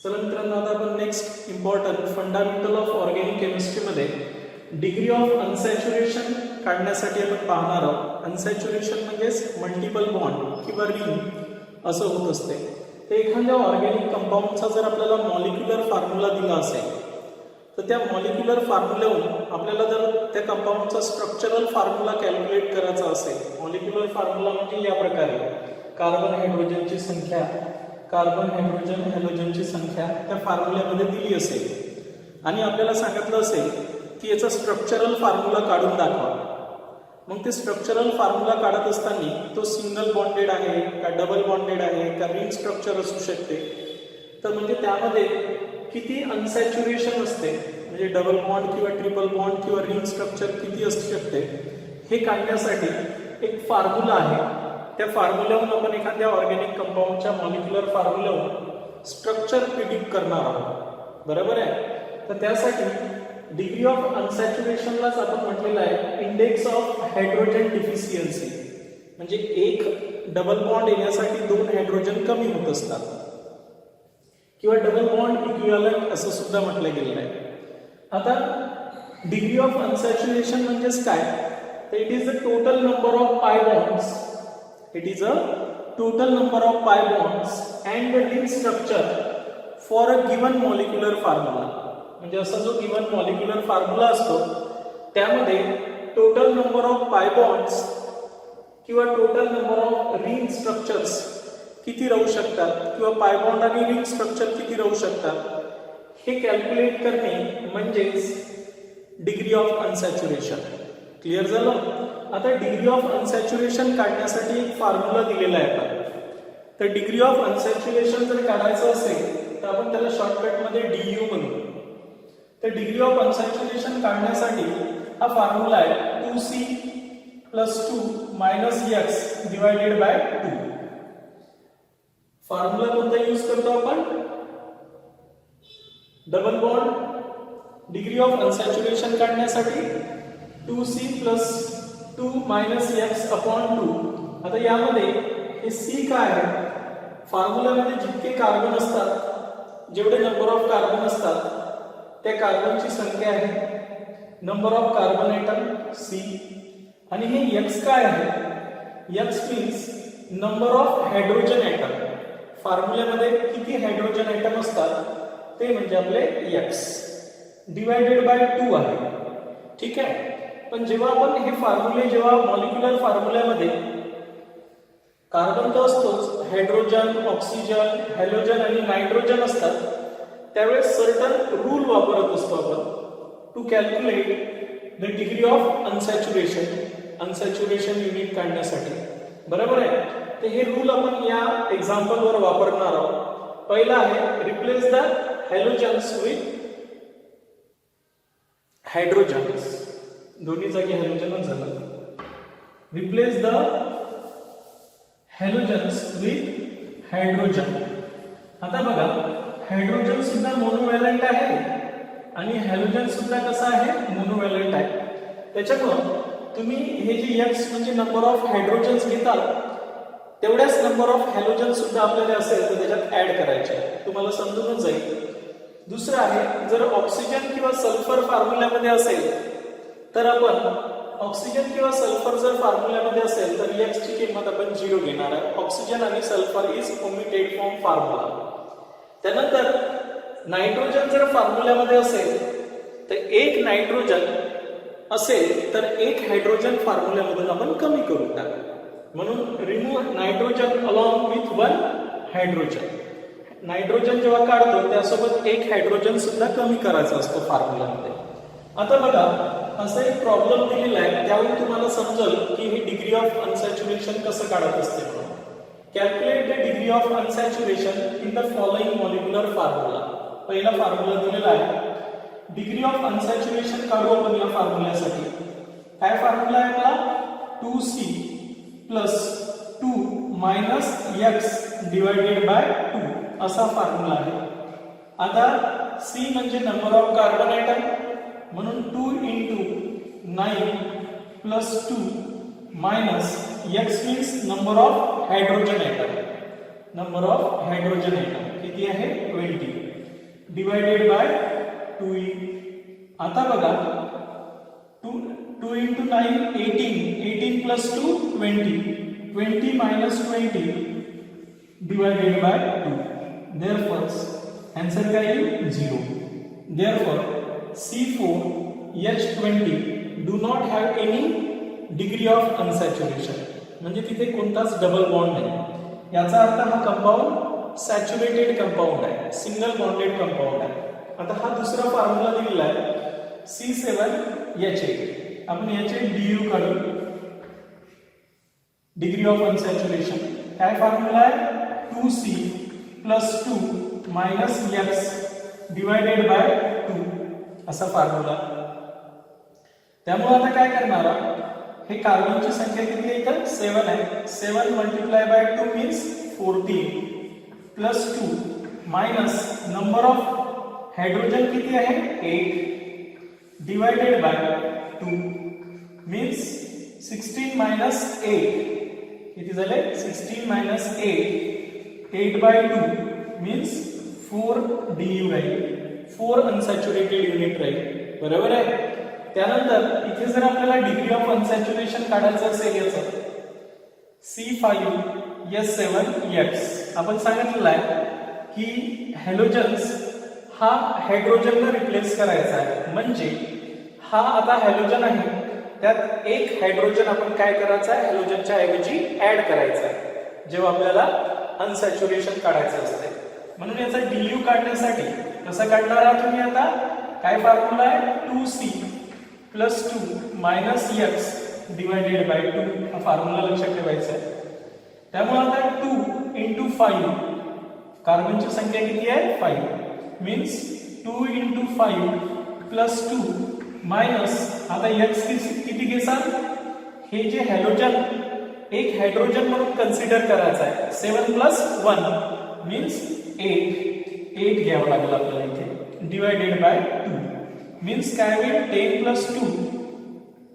चला मित्रांनो, आता आपण next important fundamental of organic केमिस्ट्रीमध्ये डिग्री ऑफ अनसॅच्युरेशन काढण्यासाठी आपण पाहणार आहोत. अनसॅच्युरेशन म्हणजेच मल्टिपल बॉन्ड किंवा रिंग असं होत असते. तर एखाद्या ऑर्गॅनिक कंपाऊंडचा जर आपल्याला मॉलिक्युलर फॉर्म्युला दिला असेल तर त्या मॉलिक्युलर फॉर्म्युल्यावरून आपल्याला जर त्या कंपाऊंडचा स्ट्रक्चरल फॉर्म्युला कॅल्क्युलेट करायचा असेल, मॉलिक्युलर फॉर्म्युला म्हणजे या प्रकारे कार्बन हायड्रोजनची संख्या, कार्बन हायड्रोजन हॅलोजनची संख्या त्या फॉर्म्युल्यामध्ये दिली असेल आणि आपल्याला सांगितलं असेल की याचा स्ट्रक्चरल फॉर्म्युला काढून दाखवा. मग ते स्ट्रक्चरल फॉर्म्युला काढत असताना तो सिंगल बॉन्डेड आहे का डबल बॉन्डेड आहे का रिंग स्ट्रक्चर असू शकते, तर म्हणजे त्यामध्ये किती अनसॅच्युरेशन असते, म्हणजे डबल बॉन्ड किंवा ट्रिपल बॉन्ड किंवा रिंग स्ट्रक्चर किती असू शकते हे काढण्यासाठी एक फॉर्म्युला आहे. त्या फॉर्म्युल्यावरून आपण एखाद्या ऑर्गॅनिक कंपाऊंडच्या मॉलिक्युलर फॉर्म्युल्यावरून स्ट्रक्चर प्रिडिक्ट करणार आहोत. बरोबर आहे. तर त्यासाठी डिग्री ऑफ अनसॅच्युरेशनलाच आपण म्हटलेलं आहे इंडेक्स ऑफ हायड्रोजन डिफिशियन्सी, म्हणजे एक डबल बॉन्ड येण्यासाठी 2 हायड्रोजन कमी होत असतात किंवा डबल बॉन्ड इक्विव्हॅलंट असं सुद्धा म्हटलं गेलेलं आहे. आता डिग्री ऑफ अनसॅच्युरेशन म्हणजेच काय, तर it is the total number of pi bonds, it is a total number of pi bonds and the ring structure for a given molecular formula. म्हणजे असा जो गिवन मॉलिक्युलर फॉर्म्युला असतो त्यामध्ये total number of pi bonds किंवा total number of ring structures किती राहू शकतात किंवा पाय बॉन्ड आणि रिंग स्ट्रक्चर किती राहू शकतात हे कॅल्क्युलेट करणे म्हणजेच डिग्री ऑफ अनसॅच्युरेशन. क्लिअर झालं. आता डिग्री ऑफ अनसॅच्युरेशन काढण्यासाठी एक फॉर्म्युला दिलेला आहे आपण. तर डिग्री ऑफ अनसॅच्युरेशन जर काढायचं असेल तर आपण त्याला शॉर्टकटमध्ये DU म्हणू. तर डिग्री ऑफ अनसॅच्युरेशन काढण्यासाठी हा फॉर्म्युला आहे 2C + 2 - x divided by 2. Formula कोणता यूज करतो आपण, double bond degree of unsaturation काढण्यासाठी 2C + 2 - x अपॉन 2. आता यामध्ये हे C काय आहे, फॉर्म्युल्यामध्ये जितके कार्बन असतात, जेवढे नंबर ऑफ कार्बन असतात त्या कार्बनची संख्या आहे, number of carbon atom C. आणि हे x काय आहे, x means number of hydrogen atom. फॉर्म्युल्यामध्ये किती हायड्रोजन ॲटम असतात ते म्हणजे आपले x डिवायडेड बाय 2 आहे. ठीक आहे. पण जेव्हा आपण हे फॉर्म्युले जेव्हा मॉलिक्युलर फॉर्म्युल्यामध्ये कार्बन तर असतोच, हायड्रोजन, ऑक्सिजन, हॅलोजन आणि नायट्रोजन असतात, त्यावेळेस सर्टन रूल वापरत असतो आपण to calculate the degree of unsaturation, unsaturation unit काढण्यासाठी. बरोबर आहे. तर हे रूल आपण या एक्झाम्पलवर वापरणार आहोत. पहिला आहे replace the halogens with hydrogens, दोन्ही जागी हॅलोजनच झालं. Replace the halogens with hydrogen. आता बघा, हायड्रोजन सुद्धा मोनोव्हॅलंट आहे आणि हॅलोजन सुद्धा कसा आहे, मोनोव्हॅलंट आहे. त्याच्यामुळं तुम्ही हे जे x म्हणजे नंबर ऑफ हायड्रोजन्स घेताल तेवढ्याच नंबर ऑफ हॅलोजन सुद्धा आपल्याला असेल तर त्याच्यात ऍड करायचे, तुम्हाला समजूनच जाईल. दुसरं आहे, जर ऑक्सिजन किंवा सल्फर फॉर्म्युल्यामध्ये असेल तर आपण ऑक्सिजन किंवा सल्फर जर फॉर्म्युल्यामध्ये असेल तर x ची किंमत आपण 0 घेणार आहे. ऑक्सिजन आणि sulphur is omitted from formula. त्यानंतर नायट्रोजन जर फॉर्म्युल्यामध्ये असेल तर एक नायट्रोजन असेल तर एक हायड्रोजन फॉर्म्युल्यामधून आपण कमी करून टाकू. म्हणून remove nitrogen along with 1 hydrogen. Nitrogen जेव्हा काढतो त्यासोबत एक हायड्रोजन सुद्धा कमी करायचा असतो फॉर्म्युल्यामध्ये. आता बघा, असा एक प्रॉब्लेम दिलेला आहे, त्यावरून तुम्हाला समजेल की ही डिग्री ऑफ अनसॅच्युरेशन कसं काढत असते. म्हणून calculate the degree of unsaturation in the following molecular formula. पहिला फॉर्म्युला दिलेला आहे. डिग्री ऑफ अनसॅच्युरेशन काढू आपण या फॉर्म्युल्यासाठी. काय फॉर्म्युला आहे आपला, 2C + 2 - x डिवायडेड बाय 2 असा फॉर्म्युला आहे. आता C म्हणजे नंबर ऑफ कार्बन ॲटम, म्हणून 2 × 9 + 2 - x means number of hydrogen atom. Number of hydrogen atom किती आहे, 20. Divided by 2e. आता बघा 2 into 9 18, 18 plus 2 20, 20 minus 20 divided by 2. Therefore answer काय येईल 0. Therefore C4H20 do not have any degree of unsaturation. म्हणजे तिथे कोणताच डबल बॉन्ड नाही. याचा अर्थ हा कंपाऊंड सॅच्युरेटेड कंपाऊंड आहे, सिंगल बॉन्डेड कंपाऊंड आहे. आता हा दुसरा फॉर्म्युला दिलेला आहे C7H8. आपण याचे DU काढू, डिग्री ऑफ अनसॅच्युरेशन. काय फॉर्म्युला आहे 2C plus 2 minus X divided by 2 असा फॉर्म्युला. त्यामुळे आता काय करणार, हे कार्बनची संख्या किती आहे तर 7 आहे. 7 multiply by 2 means 14 plus 2 minus number of hydrogen किती आहे 8 डिवायडेड बाय 2 मीन्स 16 मायनस 8 किती झाले 16 मायनस 8 by 2 मीन्स 4 DU राहील, 4 अनसॅच्युरेटेड युनिट राहील. बरोबर आहे. त्यानंतर इथे जर आपल्याला डिग्री ऑफ अनसॅच्युरेशन काढायचं असेल याचं C5H7X आपण सांगितलेलं आहे की हॅलोजन्स हा हायड्रोजनला रिप्लेस करायचा आहे. म्हणजे हा आता हॅलोजन आहे, त्यात एक हायड्रोजन आपण काय करायचा आहे हॅलोजनच्या ऐवजी ऍड करायचा आहे जेव्हा आपल्याला अनसॅच्युरेशन काढायचं असते. म्हणून याचा DU काढण्यासाठी कसं काढणार आहात तुम्ही आता काय फॉर्म्युला आहे 2C plus 2 minus X divided by 2 हा फॉर्म्युला लक्षात ठेवायचा आहे. त्यामुळे आता 2 into 5 कार्बनची संख्या किती आहे 5 मीन्स 2 into 5 plus 2 मायनस आता X किती घेसाल, हे जे हॅलोजन एक हायड्रोजन म्हणून कन्सिडर करायचा आहे. 7 plus 1 मीन्स 8 घ्यावं लागेल आपल्याला इथे डिवायडेड बाय 2 मीन्स काय होईल 10 plus 2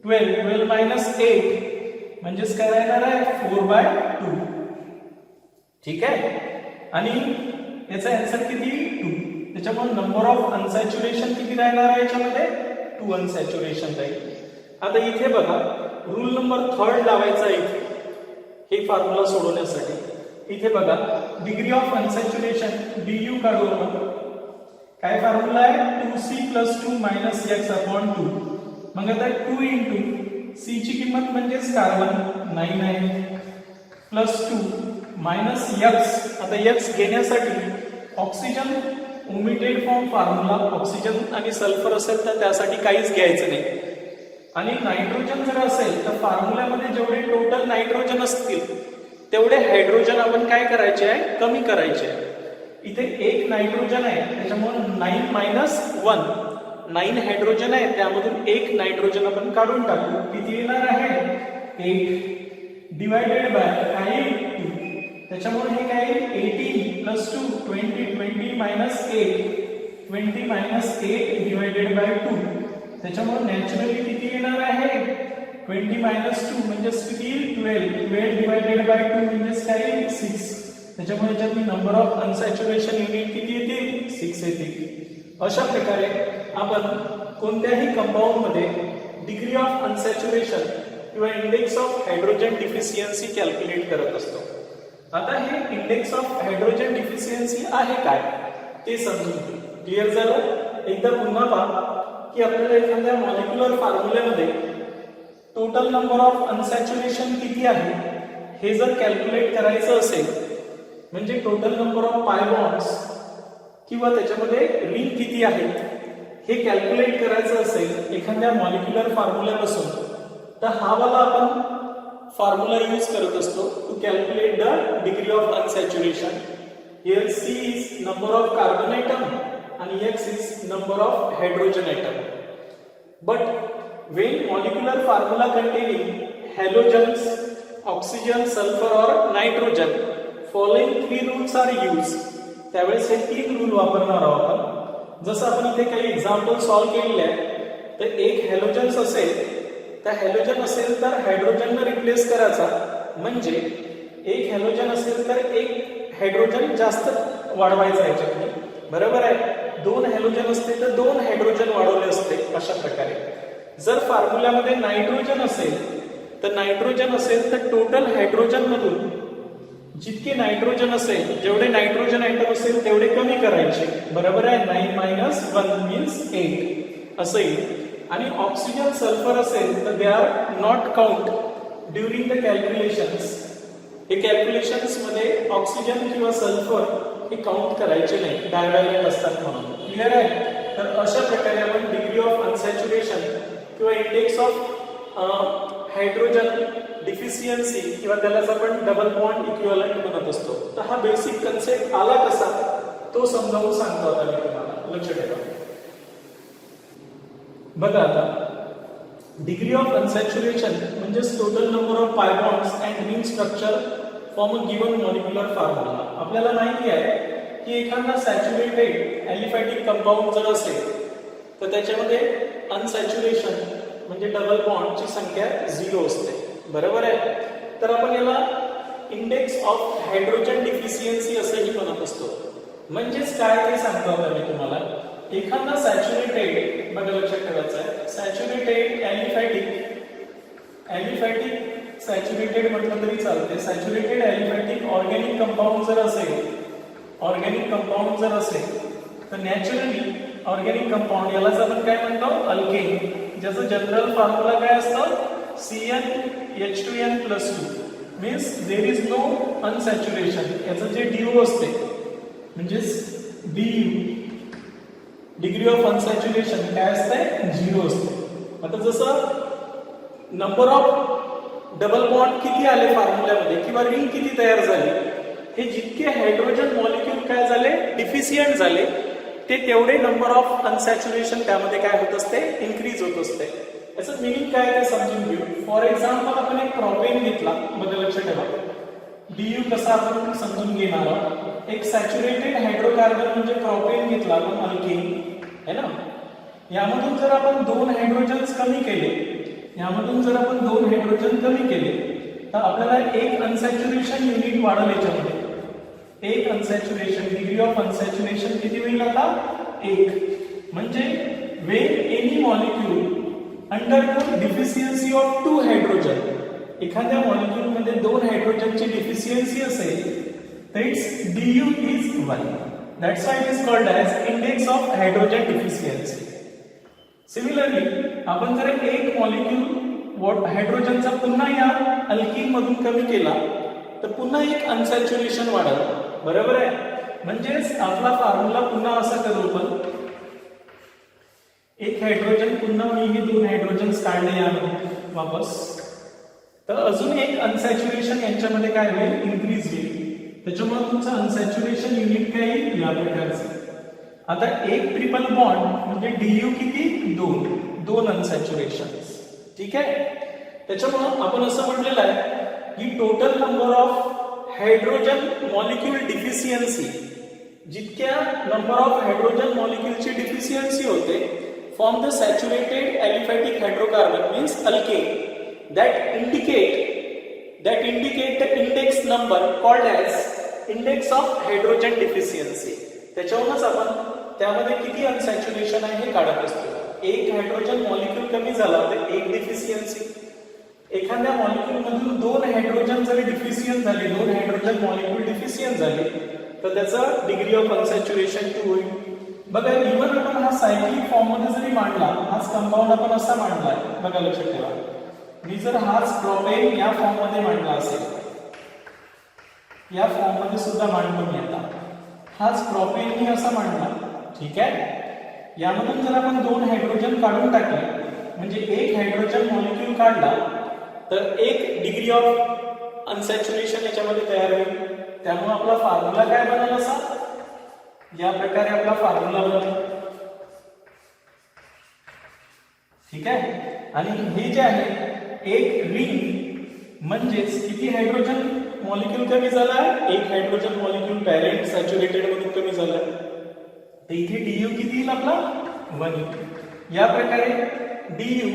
12 minus 8 म्हणजेच काय राहणार आहे 4 by 2. ठीक आहे. आणि याचा आन्सर किती 2. त्याच्यामुळे नंबर ऑफ अनसॅच्युरेशन किती राहणार आहे याच्यामध्ये 2 अनसॅच्युरेशन राहील. आता इथे बघा रूल नंबर 3 लावायचा आहे हे फॉर्म्युला सोडवण्यासाठी. इथे बघा डिग्री ऑफ अनसॅच्युरेशन DU काढू आपण. काय फॉर्म्युला आहे 2C plus 2 minus X upon 2. मग आता 2 into C ची किंमत म्हणजेच कार्बन 9 आहे प्लस 2 मायनस X. आता X घेण्यासाठी oxygen omitted from formula, oxygen आणि सल्फर असेल तर त्यासाठी काहीच घ्यायचं नाही. आणि नायट्रोजन जर असेल तर फॉर्म्युल्यामध्ये जेवढे टोटल नायट्रोजन असतील तेवढे हायड्रोजन आपण काय करायचे आहे कमी करायचे आहे. इथे एक नायट्रोजन आहे त्याच्यामुळे 9 minus 1 9 हायड्रोजन आहे, त्यामधून एक नायट्रोजन आपण काढून टाकू. किती येणार आहे 8 डिवायडेड बाय काय 2. त्याच्यामुळे हे काय 18 plus 2 20 20 minus 8 20 minus 8 divided by 2. त्याच्यामुळे नॅचरली किती येणार आहे 20 minus 2 म्हणजे किती 12 डिवायडेड बाय 2 म्हणजे काय 6. त्याच्यामुळे याच्यातली नंबर ऑफ अनसॅच्युरेशन युनिट किती येतील 6 येतील. अशा प्रकारे आपण कोणत्याही कंपाऊंड मध्ये डिग्री ऑफ अनसॅच्युरेशन किंवा index of hydrogen deficiency calculate करत असतो. आता हे इंडेक्स ऑफ हायड्रोजन डिफिशियन्सी आहे काय ते समजून घेऊ. क्लिअर झालं. एकदा पुन्हा पहा की आपल्याला एखाद्या molecular फॉर्म्युल्यामध्ये total number of unsaturation किती आहे हे जर कॅल्क्युलेट करायचं असेल म्हणजे total number of pi bonds किंवा त्याच्यामध्ये रिंग किती आहेत हे कॅल्क्युलेट करायचं असेल एखाद्या मॉलिक्युलर फॉर्म्युल्यापासून तर हा वाला आपण फॉर्म्युला यूज करत असतो to calculate the degree of unsaturation. Here C is number of carbon atom आणि X is number of hydrogen atom. But when molecular formula containing halogens, oxygen, sulfur or nitrogen, following 3 rules are used. त्यावेळेस हे 3 rule वापरणार आहोत आपण. जसं आपण इथे काही एक्झाम्पल सॉल्व केलेले आहे तर एक हॅलोजन्स असेल तर हॅलोजन असेल तर हायड्रोजनला रिप्लेस करायचा. म्हणजे एक हॅलोजन असेल तर एक हायड्रोजन जास्त वाढवायचा याच्यातून. बरोबर आहे. 2 हॅलोजन असते तर 2 हायड्रोजन वाढवले असते अशा प्रकारे. जर फॉर्म्युल्यामध्ये नायट्रोजन असेल तर नायट्रोजन असेल तर टोटल हायड्रोजन मधून जितके नायट्रोजन असेल, जेवढे नायट्रोजन आयटम असेल तेवढे कमी करायचे. बरोबर आहे. 9 - 1 मीन्स 8 असं येईल. आणि ऑक्सिजन सल्फर असेल तर they are not count during the calculations. हे कॅल्क्युलेशन्स मध्ये ऑक्सिजन किंवा सल्फर हे काउंट करायचे नाही, डायव्हॅलेंट असतात म्हणून. क्लिअर आहे. तर अशा प्रकारे आपण डिग्री ऑफ अनसॅच्युरेशन किंवा इंडेक्स ऑफ हायड्रोजन डिफिशियन्सी किंवा त्यालाच आपण डबल बॉन्ड इक्विव्हॅलंट म्हणत असतो. तर हा बेसिक कन्सेप्ट आला कसा तो समजावून सांगतो आता मी तुम्हाला. लक्ष ठेवा. बघा आता डिग्री ऑफ अनसॅच्युरेशन म्हणजे total number of pi bonds and ring structure form a given molecular formula. आपल्याला माहिती आहे की एखादा सॅच्युरेटेड ॲलिफॅटिक कंपाऊंड जर असेल तर त्याच्यामध्ये अनसॅच्युरेशन म्हणजे डबल बॉन्डची संख्या 0 असते. बरोबर आहे. तर आपण याला इंडेक्स ऑफ हायड्रोजन डिफिशियन्सी असंही म्हणत असतो. म्हणजेच काय ते सांगतो आता मी तुम्हाला. एखादा सॅच्युरेटेड, बघा लक्षात ठेवायचं आहे, सॅच्युरेटेड ॲलिफॅटिक सॅच्युरेटेड म्हटलं तरी चालते. सॅच्युरेटेड ॲलिफॅटिक ऑर्गॅनिक कंपाऊंड जर असेल तर नॅचरली ऑर्गॅनिक कंपाऊंड यालाच आपण काय म्हणतो, अल्केन. ज्याचं जनरल फॉर्म्युला काय असतं, CnH2n+2 means there is no unsaturation. याचं जे DO असते म्हणजेच BU डिग्री ऑफ अनसॅच्युरेशन काय असते, 0 असते. आता जसं नंबर ऑफ डबल बॉन्ड किती आले फॉर्म्युल्यामध्ये किंवा रिंग किती तयार झाली, हे जितके हायड्रोजन मॉलिक्यूल काय झाले डिफिशियंट झाले ते तेवढे नंबर ऑफ अनसॅच्युरेशन त्यामध्ये काय होत असते, इन्क्रीज होत असते. याचं मिनिंग काय ते समजून घेऊ. फॉर एक्झाम्पल आपण एक प्रोपेन घेतला. बघा लक्षात ठेवा. DU कसा आपण समजून घेणार आहोत. एक सॅच्युरेटेड हायड्रोकार्बन म्हणजे प्रोपेन घेतला आपण, अल्केन है ना. यामधून जर आपण 2 हायड्रोजन्स कमी केले तर आपल्याला एक अनसॅच्युरेशन युनिट वाढेल. याच्यामध्ये एक अनसॅच्युरेशन डिग्री ऑफ अनसॅच्युरेशन किती होईल आता, 1. म्हणजे when any molecule undergo deficiency of 2 hydrogen, एखाद्या मॉलिक्यूल मध्ये 2 हायड्रोजनची डिफिशियन्सी असेल तर it's DU is 1. That's why it is called as index of hydrogen deficiency. Similarly, आपण जर एक मॉलिक्यूल हायड्रोजनचा पुन्हा या अल्कीन मधून कमी केला तर पुन्हा एक अनसॅच्युरेशन वाढेल. बरोबर आहे. म्हणजेच आपला फॉर्म्युला पुन्हा असा करू आपण, एक हायड्रोजन पुन्हा मी हे 2 हायड्रोजन्स काढले यामध्ये वापस, तर अजून एक अनसॅच्युरेशन यांच्यामध्ये काय होईल, इन्क्रीज होईल. त्याच्यामुळे तुमचं अनसॅच्युरेशन युनिट काय येईल, या प्रकारचं. आता एक ट्रिपल बॉन्ड म्हणजे DU किती, 2 अनसॅच्युरेशन. ठीक आहे. त्याच्यामुळे आपण असं म्हटलेलं आहे की total number of hydrogen molecule deficiency, जितक्या नंबर ऑफ हायड्रोजन मॉलिक्यूलची डिफिशियन्सी होते from the saturated aliphatic hydrocarbon means alkane, that indicate the index number called as index of hydrogen deficiency. त्याच्यावरूनच आपण त्यामध्ये किती अनसॅच्युरेशन आहे हे काढत असतो. एक हायड्रोजन मॉलिक्यूल कमी झाला तर एक डिफिशियन्सी. एखाद्या मॉलिक्यूल मधून 2 हायड्रोजन जरी डिफिशियंट झाले, 2 हायड्रोजन मॉलिक्यूल डिफिशियंट झाले तर त्याचा डिग्री ऑफ अनसॅच्युरेशन 2 होईल. बघा इव्हन आपण हा सायक्लिक फॉर्म मध्ये जरी मांडला, हाच कंपाऊंड आपण असा मांडलाय. बघा लक्षात ठेवा. मी जर हाच प्रोपेन या फॉर्म मध्ये मांडला असेल, या फॉर्म मध्ये सुद्धा मांडतो मी आता, हाच प्रोपेन मी असा मांडला. ठीक आहे. यामधून जर आपण 2 हायड्रोजन काढून टाकले म्हणजे एक हायड्रोजन मॉलिक्यूल काढला तर एक डिग्री ऑफ अनसॅच्युरेशन याच्यामध्ये तयार होईल. त्यामुळे आपला फॉर्म्युला काय बनेल असा, या प्रकारे आपला फॉर्म्युला बनेल. ठीक आहे. आणि हे जे आहे एक रिंग म्हणजेच किती हायड्रोजन मॉलिक्यूल कमी झाला, एक हायड्रोजन मॉलिक्यूल पॅरेंट सॅच्युरेटेड मधून कमी झाला तर इथे DU किती येईल आपला, 1 येईल. या प्रकारे DU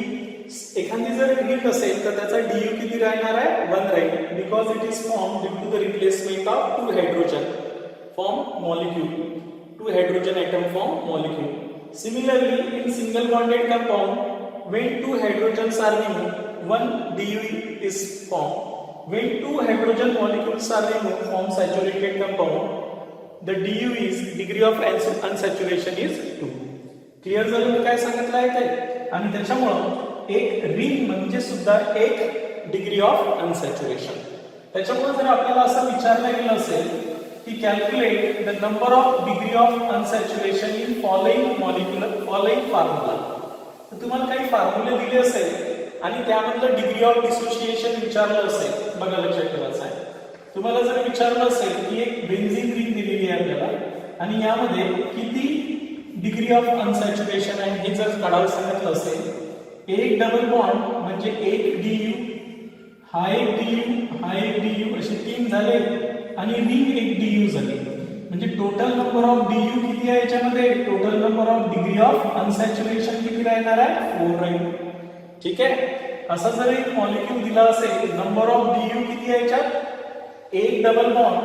एखादी जर रिंग असेल तर त्याचा DU किती राहणार आहे, 1 राहील. Because it is form due to the replacement of 2 hydrogen from molecule. 2 two hydrogen atom form molecule. Similarly, in single bonded compound, when two hydrogens are removed, one DU is formed. When two hydrogen molecules are removed from saturated compound, the DU is degree of unsaturation is 2. Clear झालं मी काय सांगितलं आहे ते? आणि त्याच्यामुळे एक ring म्हणजे सुद्धा एक डिग्री ऑफ अनसॅच्युरेशन. त्याच्यामुळे जर आपल्याला असं विचारलं गेलं असेल की calculate the number of degree of unsaturation in following molecular following formula, तर तुम्हाला काही फॉर्म्युले दिले असेल आणि त्यामधलं डिग्री ऑफ डिसोसिएशन विचारलं असेल. बघा लक्षात ठेवायचं आहे, तुम्हाला जर विचारलं असेल की एक बेन्झीन रिंग दिलेली आहे आपल्याला आणि यामध्ये किती डिग्री ऑफ अनसॅच्युरेशन आहे हे जर काढायला सांगितलं असेल, एक डबल बॉन्ड म्हणजे एक डीयू, हा एक डीयू, हा एक डीयू, असे 3 झाले आणि रिंग एक डीयू झाली, म्हणजे टोटल नंबर ऑफ डीयू किती आहे याच्यामध्ये? Total number of degree of unsaturation किती राहणार आहे? 4 राहील. ठीक आहे. असा जर एक मॉलिक्यूल दिला असेल, नंबर ऑफ डीयू किती आहे याच्यात? एक डबल बॉन्ड,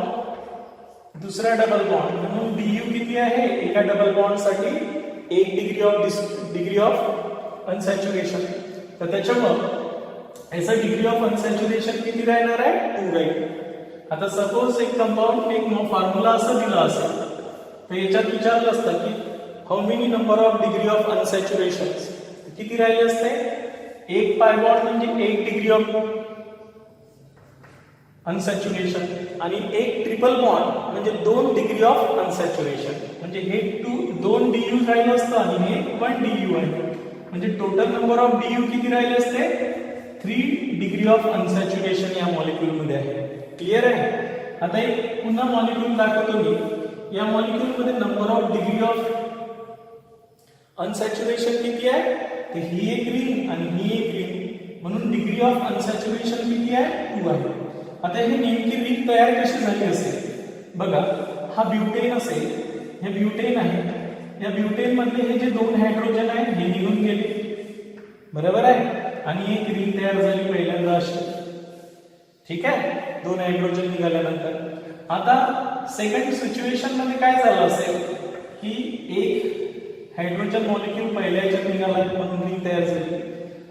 दुसरा डबल बॉन्ड, म्हणून डीयू किती आहे एका डबल बॉन्ड साठी? 1 डिग्री ऑफ अनसॅच्युरेशन. तर त्याच्यामुळे याचा डिग्री ऑफ अनसॅच्युरेशन किती राहणार आहे? 2 राहील. आता सपोज एक कंपाऊंड एक फॉर्म्युला असं दिला असेल, तर याच्यात विचारलं असतं की how many number of degree of unsaturation, किती राहिले असते? एक पाय बॉन्ड म्हणजे 1 डिग्री ऑफ अनसॅच्युरेशन आणि एक ट्रिपल बॉन्ड म्हणजे 2 डिग्री ऑफ अनसॅच्युरेशन, म्हणजे हे 2 डीयू राहिले असतं आणि हे 1 डीयू आहे, म्हणजे टोटल नंबर ऑफ डीयू किती राहिले असते? 3 डिग्री ऑफ अनसॅच्युरेशन या मॉलिक्यूल मध्ये आहे. क्लियर आहे. आता एक पुन्हा मॉलिक्यूल दाखवतो मी. या मॉलिक्यूल मध्ये number of degree of unsaturation किती आहे? तर ही एक रिंग आणि ही एक रिंग, म्हणून डिग्री ऑफ अनसॅच्युरेशन किती आहे? 2 आहे. आता हे नेमकी रिंग तयार कशी झाली असेल? बघा, हा ब्युटेन असेल, हे ब्युटेन आहे, या ब्युटेन मधले हे जे 2 हायड्रोजन आहेत हे निघून गेले, बरोबर आहे, आणि एक रिंग तयार झाली पहिल्यांदा अशी. ठीक आहे, 2 हायड्रोजन निघाल्यानंतर आता सेकंड सिच्युएशन मध्ये काय झालं असेल की एक हायड्रोजन मॉलिक्यूल पहिल्या याच्यात निघाला म्हणून रिंग तयार झाली.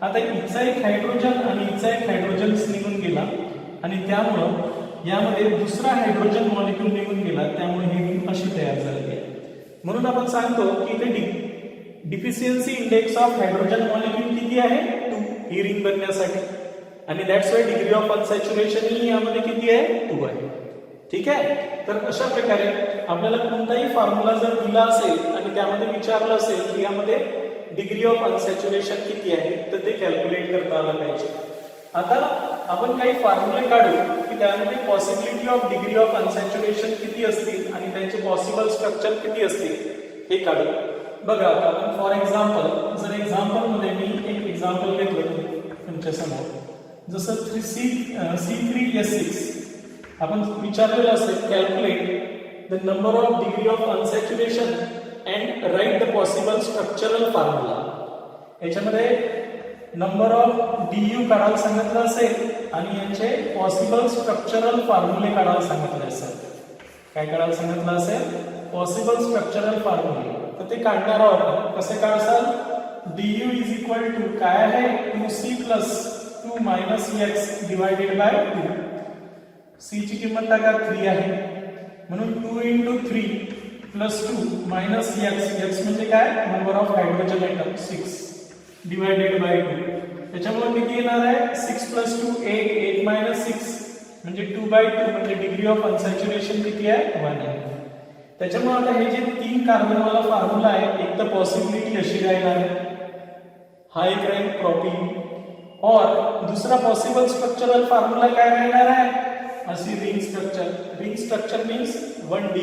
आता इथचा एक हायड्रोजन आणि इथचा एक हायड्रोजन निघून गेला आणि त्यामुळं यामध्ये दुसरा हायड्रोजन मॉलिक्यूल निघून गेला, त्यामुळे ही रिंग अशी तयार झाली आहे. म्हणून आपण सांगतो की इथे deficiency index of hydrogen molecule किती आहे? 2 ही रिंग बनण्यासाठी, आणि दॅट्स वाय डिग्री ऑफ अनसॅच्युरेशन ही यामध्ये किती आहे? 2 आहे. ठीक आहे. तर अशा प्रकारे आपल्याला कोणताही फॉर्म्युला जर दिला असेल आणि त्यामध्ये विचारलं असेल की यामध्ये डिग्री ऑफ अनसॅच्युरेशन किती आहे, तर ते कॅल्क्युलेट करता आलं पाहिजे. आता आपण काही फॉर्म्युले काढू की त्यामध्ये possibility of degree of unsaturation किती असतील आणि त्यांचे पॉसिबल स्ट्रक्चर किती असतील हे काढू. बघा, आपण फॉर एक्झाम्पल जर एक्झाम्पल मध्ये मी एक एक्झाम्पल घेतलं तुमच्या समोर, जसं C3H6 आपण विचारलेलं असेल calculate the number of degree of unsaturation and write the possible structural formula. याच्यामध्ये नंबर ऑफ डीयू काढायला सांगितलं असेल आणि यांचे पॉसिबल स्ट्रक्चरल फॉर्म्युले काढायला सांगितले असेल. काय काढायला सांगितलं असेल? पॉसिबल स्ट्रक्चरल फॉर्म्युले. तर ते काढणार आहोत आपण. कसे काढसाल? डीयू इज इक्वल टू काय आहे? 2C plus 2 minus x divided by 2. C ची किंमत टाका 3 आहे, म्हणून 2 into 3 प्लस 2 मायनस x म्हणजे काय? Number of hydrogen atom 6 divided by 2. त्याच्यामुळे किती येणार आहे? 6 प्लस 2 8 मायनस 6 म्हणजे 2/2 म्हणजे डिग्री ऑफ अनसॅच्युरेशन किती आहे? 1 आहे. त्याच्यामुळे आता हे जे 3 कार्बन वाला फॉर्म्युला आहे, एक तर पॉसिबिलिटी अशी राहणार आहे, हा एक राहील प्रॉपर्टी, और दुसरा पॉसिबल स्ट्रक्चरल फॉर्म्युला काय राहणार आहे? अशी ring structure. Ring structure means 1D.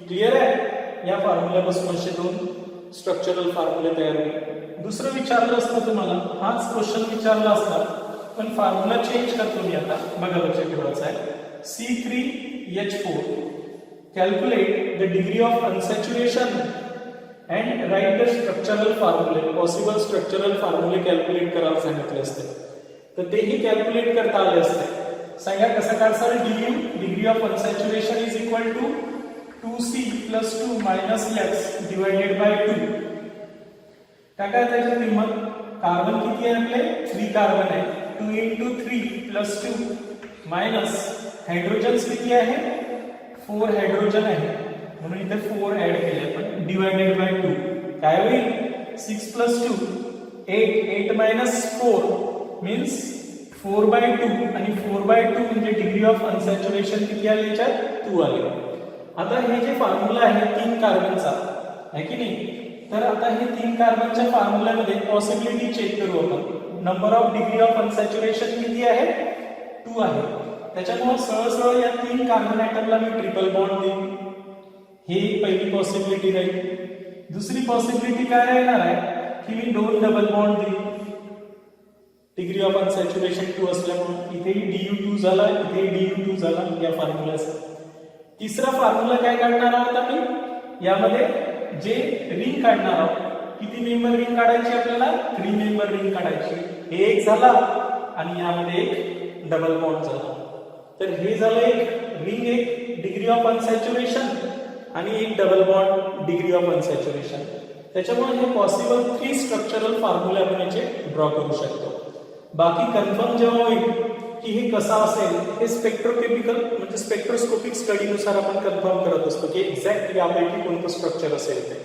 Clear आहे? या फॉर्म्युल्यापासून असे 2 स्ट्रक्चरल फॉर्म्युले तयार होईल. दुसरं विचारलं असतं तुम्हाला, हाच क्वेश्चन विचारला असता, पण फॉर्म्युला चेंज करतो मी आता. बघा, लक्षात ठेवायचं आहे. C3H4 calculate the degree of unsaturation and write the structural फॉर्म्युले. पॉसिबल स्ट्रक्चरल फॉर्म्युले कॅल्क्युलेट करायला सांगितले असते, तर तेही कॅल्क्युलेट करता आले असते. सांगा कसं काढसाल? DU degree of unsaturation is equal to 2C plus 2 minus x divided by 2. काय काय त्याची किंमत? कार्बन किती आहे आपले? 3 कार्बन आहे. 2 into 3 plus 2 minus हायड्रोजन्स किती आहे? 4 हायड्रोजन आहे. म्हणून इथे 4 ऍड केले आपण डिवाइडेड बाय 2. काय होईल? 6 plus 2 8. 8 minus 4 means 4 by 2 आणि 4 by 2 म्हणजे डिग्री ऑफ अनसॅच्युरेशन किती आले याच्यात? 2 आले. आता हे जे फॉर्म्युला आहे 3 कार्बनचा आहे की नाही, तर आता हे 3 कार्बनच्या फॉर्म्युल्यामध्ये पॉसिबिलिटी चेक करू आपण. Number of degree of unsaturation किती आहे? 2 आहे. त्याच्यामुळे सरळ सरळ या 3 कार्बन ॲटमला मी ट्रिपल बॉन्ड देईन. ही पहिली पॉसिबिलिटी राहील. दुसरी पॉसिबिलिटी काय राहणार आहे की मी 2 डबल बॉन्ड देईन. डिग्री ऑफ अनसॅच्युरेशन 2 असल्यामुळे इथे Du2 झाला, इथे Du2 झाला या फॉर्म्युल्याचा. तिसरा फॉर्म्युला काय काढणार आहोत आपण? यामध्ये जे रिंग काढणार आहोत. किती मेंबर रिंग काढायची आपल्याला? 3 मेंबर रिंग काढायची. हे एक झाला आणि यामध्ये एक डबल बॉन्ड झाला. तर हे झालं एक रिंग, एक डिग्री ऑफ अनसॅच्युरेशन आणि एक डबल बॉन्ड डिग्री ऑफ अनसॅच्युरेशन. त्याच्यामुळे हे पॉसिबल 3 स्ट्रक्चरल फॉर्म्युले आपण याचे ड्रॉ करू शकतो. बाकी कन्फर्म जेव्हा होईल की हे कसं असेल, हे स्पेक्ट्रोकेमिकल म्हणजे स्पेक्ट्रोस्कोपिक स्टडीनुसार आपण कन्फर्म करत असतो की एक्झॅक्ट यापैकी कोणतं स्ट्रक्चर असेल ते.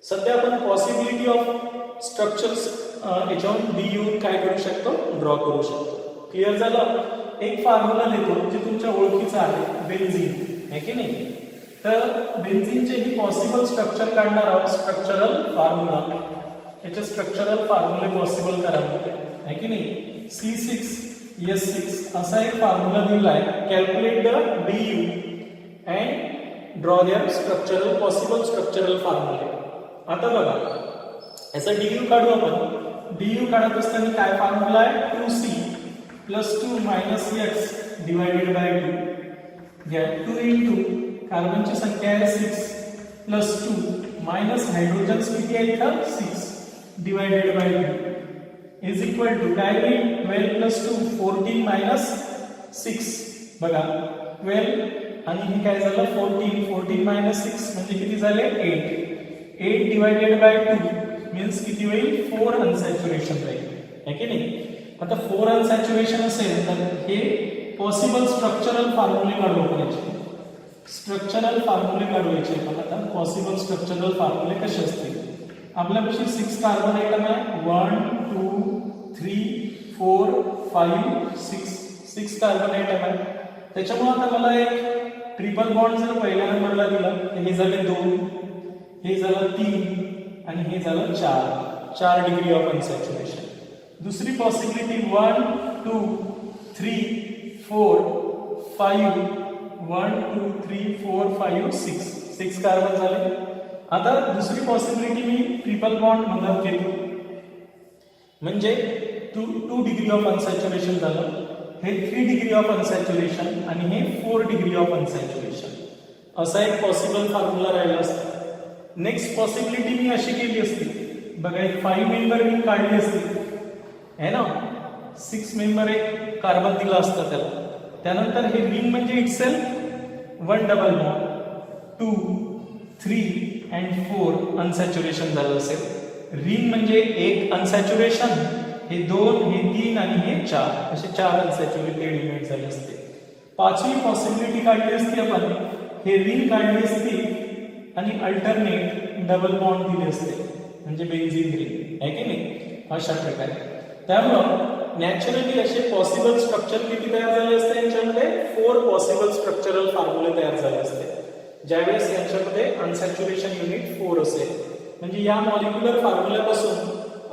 सध्या आपण पॉसिबिलिटी ऑफ स्ट्रक्चर्स याच्यावर येऊन काय करू शकतो? ड्रॉ करू शकतो. क्लिअर झालं? एक फॉर्म्युला देतो जे तुमच्या ओळखीचा आहे, बेन्झीन आहे की नाही. तर बेन्झीनचे ही पॉसिबल स्ट्रक्चर काढणार आहोत. स्ट्रक्चरल फॉर्म्युला, याचे स्ट्रक्चरल फॉर्म्युले पॉसिबल करावे आहे की नाही. C6S6 असा एक फॉर्म्युला दिला आहे. Calculate the Du and draw their structural possible structural फॉर्म्युले. आता बघा याचा Du काढू आपण. Du काढत असताना काय फॉर्म्युला आहे? 2C plus 2 minus x divided by 2. घ्या 2 into कार्बनची संख्या आहे 6 plus 2 minus हायड्रोजन्स किती आहे इथं? 6 divided by 2 is equal to काय होईल? 12 plus 2 14 minus 6. बघा 12 आणि हे काय झालं? 14. 14 minus 6 म्हणजे किती झाले? 8. 8 divided by 2 means किती होईल? 4 अनसॅच्युरेशन राहील आहे की नाही. आता 4 अनसॅच्युरेशन असेल तर हे पॉसिबल स्ट्रक्चरल फॉर्म्युले काढू आपण याचे. स्ट्रक्चरल फॉर्म्युले काढवायचे आपण. आता पॉसिबल स्ट्रक्चरल फॉर्म्युले कसे असतील? आपल्यापाशी 6 कार्बन आयटम आहे. 1 2 3 4 5 6 कार्बन आयटम आहे. त्याच्यामुळे आता मला एक ट्रिपल बॉन्ड जर पहिल्या नंबरला दिला तर हे झाले 2, हे झालं 3 आणि हे झालं 4 डिग्री ऑफ अनसॅच्युरेशन. दुसरी पॉसिबिलिटी 1 2 3 4 5 1 2 3 4 5 6 कार्बन झाले. आता दुसरी पॉसिबिलिटी मी ट्रिपल बॉन्ड मधून घेतो म्हणजे 2 डिग्री ऑफ अनसॅच्युरेशन झालं. हे 3 डिग्री ऑफ अनसॅच्युरेशन आणि हे 4 डिग्री ऑफ अनसॅच्युरेशन. असा एक पॉसिबल फॉर्म्युला राहिला असता. नेक्स्ट पॉसिबिलिटी मी अशी केली असती. बघा एक 5 मेंबर रिंग काढली असती है ना. 6 मेंबर एक कार्बन दिला असता त्याला. त्यानंतर हे रिंग म्हणजे इटसेल्फ 1 डबल बॉन्ड 2 3 and 4 अनसॅच्युरेशन झालं असेल. रिंग म्हणजे एक अनसॅच्युरेशन, हे 2 हे 3 आणि हे 4 असे 4 अनसॅच्युरेटेड युनिट झाले असते. पाचवी पॉसिबिलिटी काढली असती आपण. हे रिंग काढली असती आणि अल्टरनेट डबल बॉन्ड दिले असते म्हणजे बेन्झीन रिंग आहे की नाही. अशा प्रकारे त्यामुळं नॅचरली असे पॉसिबल स्ट्रक्चर किती तयार झाले असते यांच्यामध्ये? 4 पॉसिबल स्ट्रक्चरल फॉर्म्युले तयार झाले असते ज्यावेळेस यांच्यामध्ये अनसॅच्युरेशन युनिट 4 असेल. म्हणजे या मॉलिक्युलर फॉर्म्युल्यापासून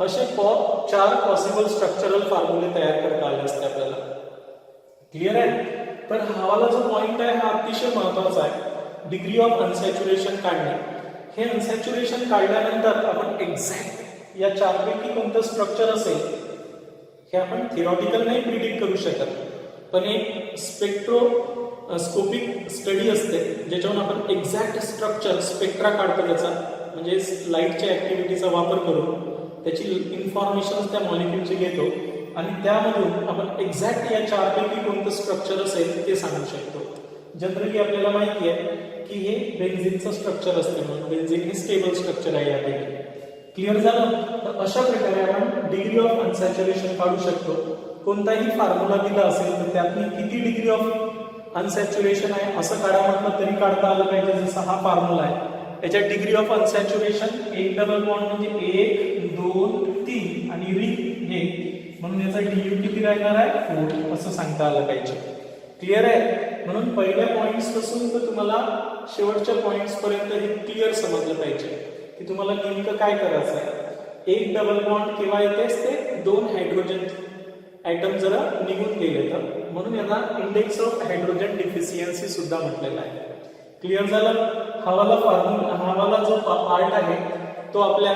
असे 4 पॉसिबल स्ट्रक्चरल फॉर्म्युले तयार करता आले असते आपल्याला. क्लिअर आहे? पण हा वाला जो पॉइंट आहे हा अतिशय महत्वाचा आहे. डिग्री ऑफ अनसॅच्युरेशन काढणे. हे अनसॅच्युरेशन काढल्यानंतर आपण एक्झॅक्ट या 4 पैकी कोणतं स्ट्रक्चर असेल हे आपण थिअरॉटिकल नाही प्रिडिक्ट करू शकत, पण एक स्पेक्ट्रोस्कोपिक स्टडी असते ज्याच्यावर आपण एक्झॅक्ट स्ट्रक्चर स्पेक्ट्रा काढतो त्याचा, म्हणजे लाईटच्या ऍक्टिव्हिटीचा वापर करून त्याची इन्फॉर्मेशन त्या मॉलिक्यूलची घेतो आणि त्यामधून आपण एक्झॅक्ट या 4 पैकी कोणतं स्ट्रक्चर असेल ते सांगू शकतो. जनरली आपल्याला माहिती आहे की हे बेन्झिनचं स्ट्रक्चर असते, म्हणून बेन्झिन हे स्टेबल स्ट्रक्चर आहे यापैकी. क्लिअर झालं? तर अशा प्रकारे आपण डिग्री ऑफ अनसॅच्युरेशन काढू शकतो. कोणताही फॉर्म्युला दिला असेल तर त्यातली किती डिग्री ऑफ अनसॅच्युरेशन आहे असं काढा म्हटलं तरी काढता आलं पाहिजे. जसा हा फॉर्म्युला आहे याच्यात डिग्री ऑफ अनसॅच्युरेशन एक डबल बॉन्ड म्हणजे 1 2 3 आणि रिंग हे, म्हणून याचा डीयू किती राहणार आहे 4 असं सांगता आलं पाहिजे. क्लिअर आहे? म्हणून पहिल्या पॉइंट्स पासून तर तुम्हाला शेवटच्या पॉइंट्स पर्यंत हे क्लिअर समजलं पाहिजे की तुम्हाला नेमकं काय करायचं आहे. एक डबल बॉन्ड केव्हा येतेच ते 2 हायड्रोजन ऍटम जरा निघून गेले तर, म्हणून याला इंडेक्स ऑफ हायड्रोजन डिफिशियन्सी सुद्धा म्हटलेला आहे. क्लिअर झालं? हावाला फॉर्म्युला, हावाला जो पार्ट आहे तो आपल्या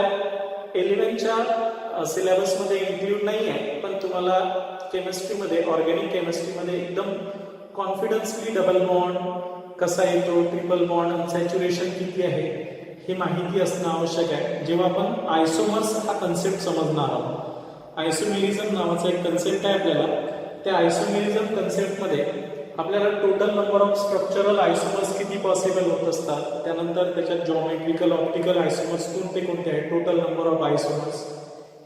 11च्या सिलेबसमध्ये इन्क्लूड नाही आहे, पण तुम्हाला केमिस्ट्रीमध्ये, ऑर्गॅनिक केमिस्ट्रीमध्ये एकदम कॉन्फिडन्सली डबल बॉन्ड कसा येतो, ट्रिपल बॉन्ड, अनसॅच्युरेशन किती आहे हे माहिती असणं आवश्यक आहे. जेव्हा आपण आयसोमर्स हा कन्सेप्ट समजणार आहोत, आयसोमेरिझम नावाचा एक कन्सेप्ट आहे आपल्याला, त्या आयसोमेरिझम कन्सेप्टमध्ये आपल्याला टोटल नंबर ऑफ स्ट्रक्चरल आयसोमर्स किती पॉसिबल होत असतात, त्यानंतर त्याच्यात जॉमेट्रिकल, ऑप्टिकल आयसोमर्स कोणते आहेत, टोटल नंबर ऑफ आयसोमर्स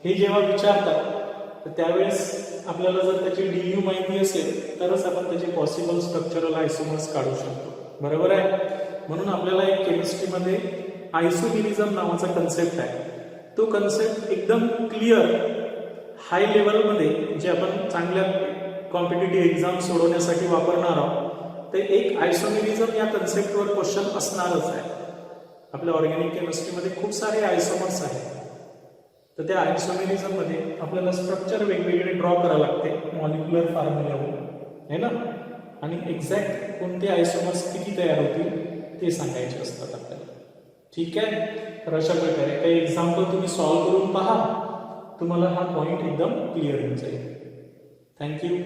हे जेव्हा विचारतात तर त्यावेळेस आपल्याला जर त्याची डीयू माहिती असेल तरच आपण त्याचे पॉसिबल स्ट्रक्चरल आयसोमर्स काढू शकतो. बरोबर आहे? म्हणून आपल्याला एक केमिस्ट्रीमध्ये आयसोमेरिझम नावाचा कन्सेप्ट आहे. तो कन्सेप्ट एकदम क्लिअर हाय लेवलमध्ये जे आपण चांगल्या कॉम्पिटिटिव्ह एक्झाम सोडवण्यासाठी वापरणार आहोत, ते एक आयसोमेरिझम या कन्सेप्टवर क्वेश्चन असणारच आहे. आपल्या ऑर्गॅनिक केमिस्ट्रीमध्ये खूप सारे आयसोमर्स आहेत, तर त्या आयसोमेरिझम मध्ये आपल्याला स्ट्रक्चर वेगवेगळे ड्रॉ करावं लागते मॉलिक्युलर फॉर्म्युल्यावरून, है ना, आणि एक्झॅक्ट कोणते आयसोमर्स किती तयार होतील ते सांगायचे असतात आपल्याला. ठीक आहे? तर अशा प्रकारे काही एक्झाम्पल तुम्ही सॉल्व्ह करून पहा, तुम्हाला हा पॉइंट एकदम क्लिअर होऊन जाईल. थँक्यू.